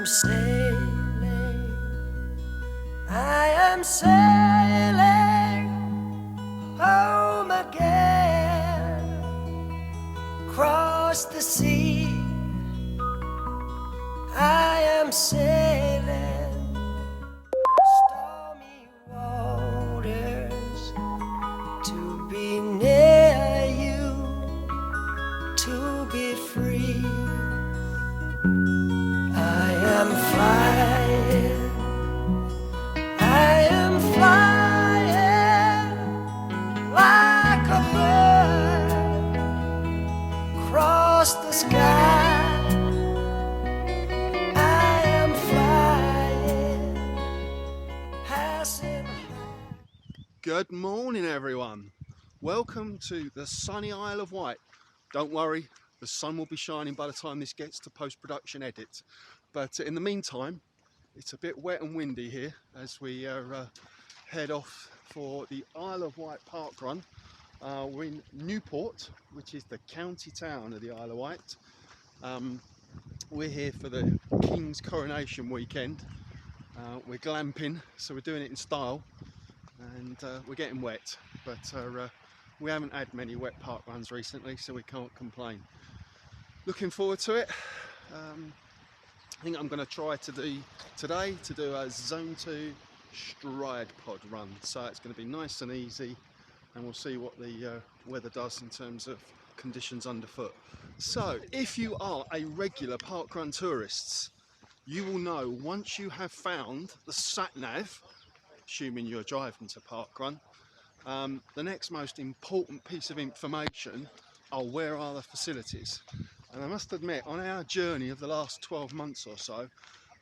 am sailing, I am sailing home again, across the sea. I am sailing stormy waters to be near you, to be free. I am flying, I am flying like a bird across the sky. I am flying, passing high. Good morning, everyone. Welcome to the sunny Isle of Wight. Don't worry, the sun will be shining by the time this gets to post-production edit. But in the meantime, it's a bit wet and windy here as we head off for the Isle of Wight Parkrun. We're in Newport, which is the county town of the Isle of Wight. We're here for the King's coronation weekend. We're glamping, so we're doing it in style, and we're getting wet, but we haven't had many wet park runs recently, so we can't complain. Looking forward to it. I think I'm going to try to do today a zone 2 stryd pod run, so it's going to be nice and easy, and we'll see what the weather does in terms of conditions underfoot. So if you are a regular parkrun tourist, you will know once you have found the sat nav, assuming you're driving to parkrun, the next most important piece of information are where are the facilities. And I must admit, on our journey of the last 12 months or so,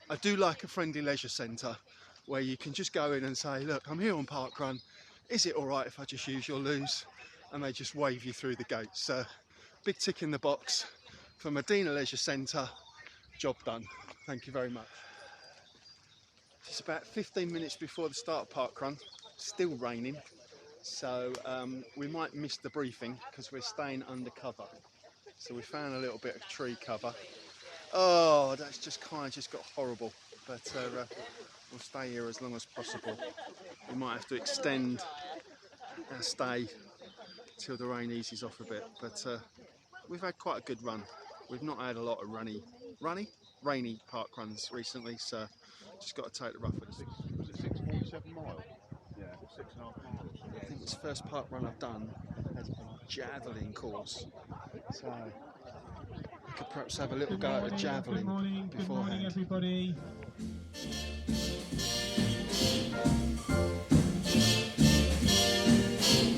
I do like a friendly leisure centre where you can just go in and say, look, I'm here on parkrun, is it all right if I just use your loos? And they just wave you through the gates. Big tick in the box for Medina Leisure Centre, job done. Thank you very much. It's about 15 minutes before the start of parkrun, still raining, so we might miss the briefing because we're staying under cover. So we found a little bit of tree cover. Oh, that's just got horrible, but we'll stay here as long as possible. We might have to extend our stay till the rain eases off a bit, but we've had quite a good run. We've not had a lot of rainy park runs recently, so just got to take the rough with it. Was it 6.7 miles? Yeah, 6.5 miles. I think this first park run I've done has a javelin course, so I could perhaps have a little go at a javelin beforehand. Good morning, everybody.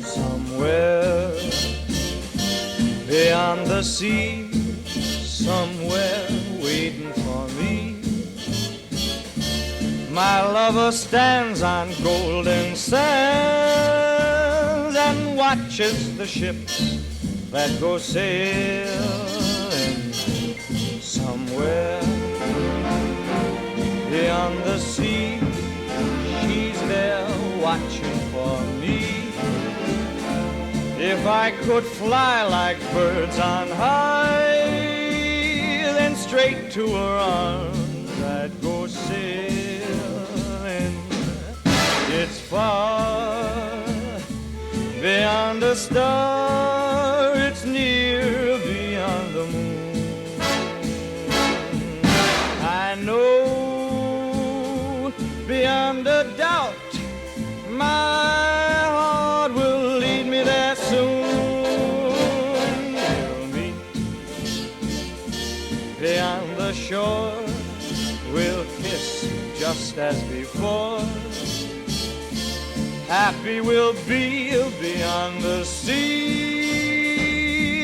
Somewhere beyond the sea, somewhere waiting for me, my lover stands on golden sands and watches the ships that go sailing. Somewhere beyond the sea, she's there watching for me. If I could fly like birds on high, then straight to her arms I'd go sailing. It's far beyond a star, it's near beyond the moon. I know beyond a doubt my heart will lead me there soon. We'll meet beyond the shore, we'll kiss just as before. Happy we'll be beyond the sea,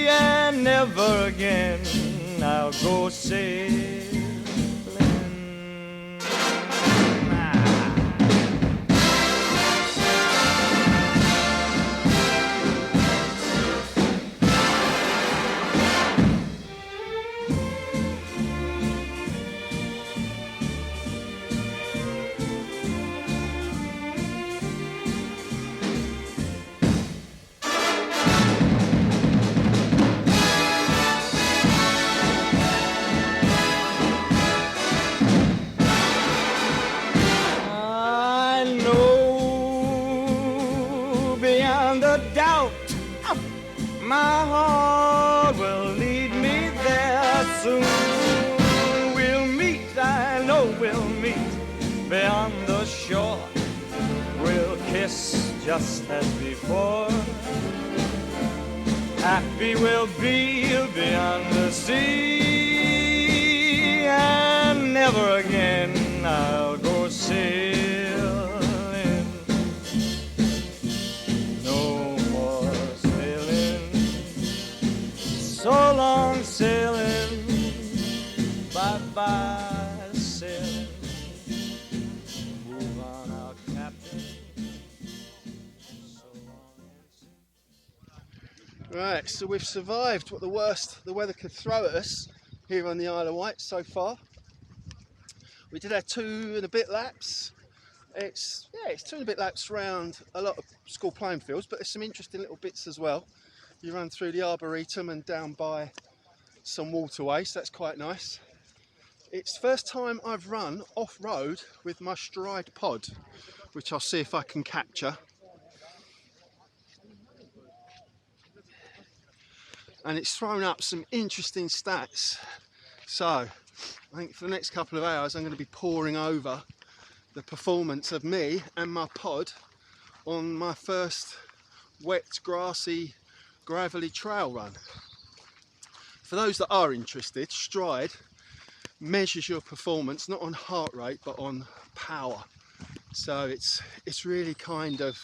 and never again I'll go sailing. beyond a doubt. My heart will lead me there soon. We'll meet, I know we'll meet beyond the shore. We'll kiss just as before. Happy we'll be beyond the sea, and never again I'll go sailing. No more sailing, so long sailing, bye-bye sailing. Move on, our captain. So long and see. Right, so we've survived what the worst the weather could throw at us here on the Isle of Wight so far. We did our 2 and a bit laps. It's 2 and a bit laps around a lot of school playing fields, but there's some interesting little bits as well. You run through the Arboretum and down by some waterways, so that's quite nice. It's the first time I've run off-road with my stryd pod, which I'll see if I can capture. And it's thrown up some interesting stats. So I think for the next couple of hours I'm going to be poring over the performance of me and my pod on my first wet, grassy, gravelly trail run. For those that are interested, stryd measures your performance not on heart rate but on power. So it's really kind of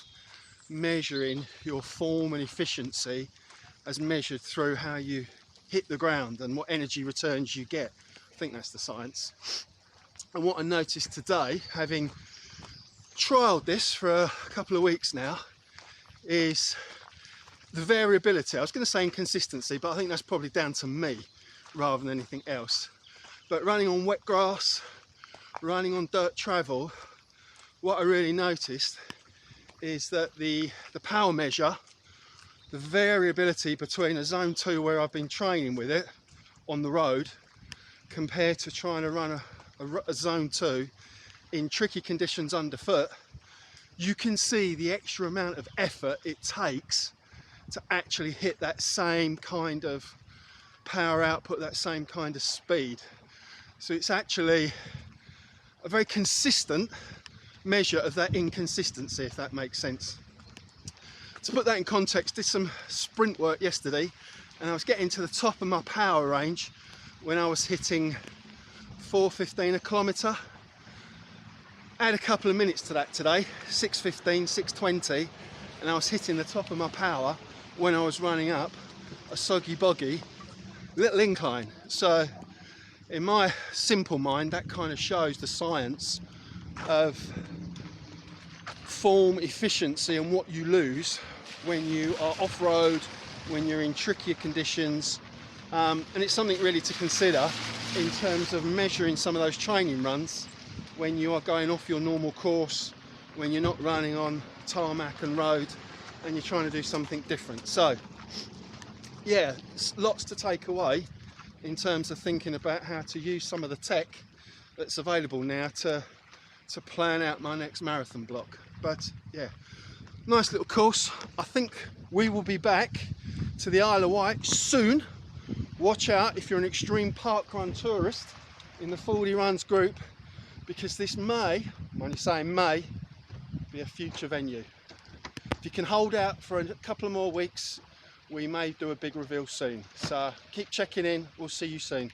measuring your form and efficiency as measured through how you hit the ground and what energy returns you get. I think that's the science. And what I noticed today, having trialled this for a couple of weeks now, is the variability. I was going to say inconsistency, but I think that's probably down to me rather than anything else. But running on wet grass, running on dirt travel, what I really noticed is that the power measure, the variability between a zone 2 where I've been training with it on the road compared to trying to run a zone 2 in tricky conditions underfoot, you can see the extra amount of effort it takes to actually hit that same kind of power output, that same kind of speed. So it's actually a very consistent measure of that inconsistency, if that makes sense. To put that in context, did some sprint work yesterday and I was getting to the top of my power range when I was hitting 4:15 a kilometre. Add a couple of minutes to that today, 6:15, 6:20, and I was hitting the top of my power when I was running up a soggy boggy little incline. So in my simple mind, that kind of shows the science of form, efficiency, and what you lose when you are off-road, when you're in trickier conditions, and it's something really to consider in terms of measuring some of those training runs when you are going off your normal course, when you're not running on tarmac and road and you're trying to do something different. So yeah, lots to take away in terms of thinking about how to use some of the tech that's available now to plan out my next marathon block. But yeah, nice little course. I think we will be back to the Isle of Wight soon. Watch out if you're an extreme parkrun tourist in the 40 Runs group, because this may, I'm only saying may, be a future venue. If you can hold out for a couple of more weeks, we may do a big reveal soon. So keep checking in, we'll see you soon.